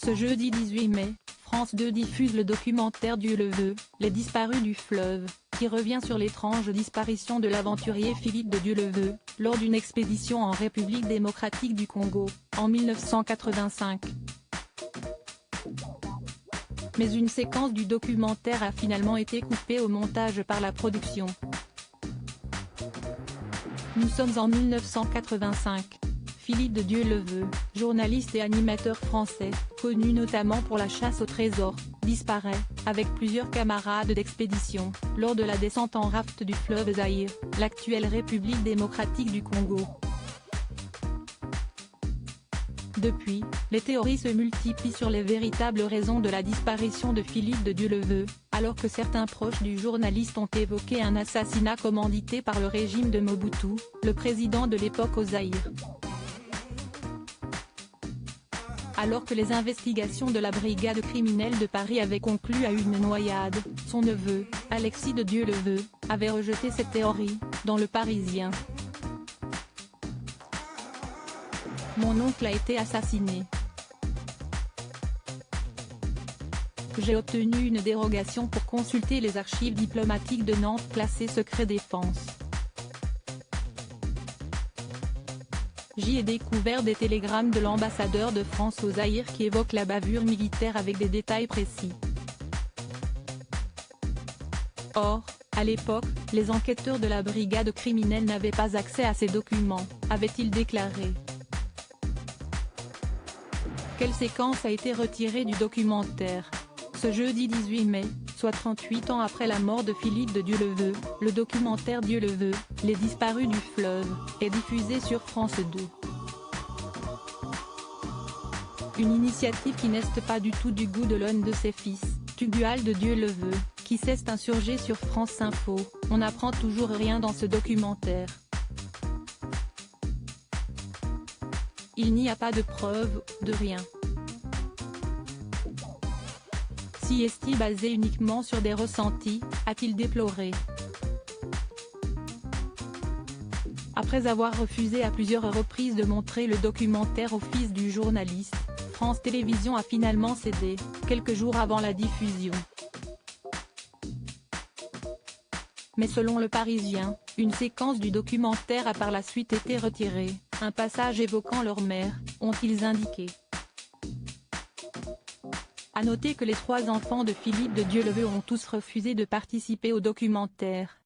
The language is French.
Ce jeudi 18 mai, France 2 diffuse le documentaire Dieu le veut, Les disparus du fleuve, qui revient sur l'étrange disparition de l'aventurier Philippe de Dieuleveux, lors d'une expédition en République démocratique du Congo, en 1985. Mais une séquence du documentaire a finalement été coupée au montage par la production. Nous sommes en 1985. Philippe de Dieuleveux, journaliste et animateur français, connu notamment pour la chasse au trésor, disparaît, avec plusieurs camarades d'expédition, lors de la descente en raft du fleuve Zaïre, l'actuelle République démocratique du Congo. Depuis, les théories se multiplient sur les véritables raisons de la disparition de Philippe de Dieuleveux, alors que certains proches du journaliste ont évoqué un assassinat commandité par le régime de Mobutu, le président de l'époque au Zaïre. Alors que les investigations de la brigade criminelle de Paris avaient conclu à une noyade, son neveu, Alexis de Dieuleveux, avait rejeté cette théorie, dans Le Parisien. Mon oncle a été assassiné. J'ai obtenu une dérogation pour consulter les archives diplomatiques de Nantes classées secret défense. J'y ai découvert des télégrammes de l'ambassadeur de France au Zaïre qui évoquent la bavure militaire avec des détails précis. Or, à l'époque, les enquêteurs de la brigade criminelle n'avaient pas accès à ces documents, avait-il déclaré. Quelle séquence a été retirée du documentaire? Ce jeudi 18 mai, soit 38 ans après la mort de Philippe de Dieuleveux, le documentaire Dieu le veut, Les disparus du fleuve, est diffusé sur France 2. Une initiative qui n'est pas du tout du goût de l'un de ses fils, Tugdual de Dieuleveux, qui s'est insurgé sur France Info. On n'apprend toujours rien dans ce documentaire. Il n'y a pas de preuves, de rien. Si est-il basé uniquement sur des ressentis, a-t-il déploré. Après avoir refusé à plusieurs reprises de montrer le documentaire au fils du journaliste, France Télévisions a finalement cédé, quelques jours avant la diffusion. Mais selon Le Parisien, une séquence du documentaire a par la suite été retirée, un passage évoquant leur mère, ont-ils indiqué. À noter que les 3 enfants de Philippe de Dieuleveux ont tous refusé de participer au documentaire.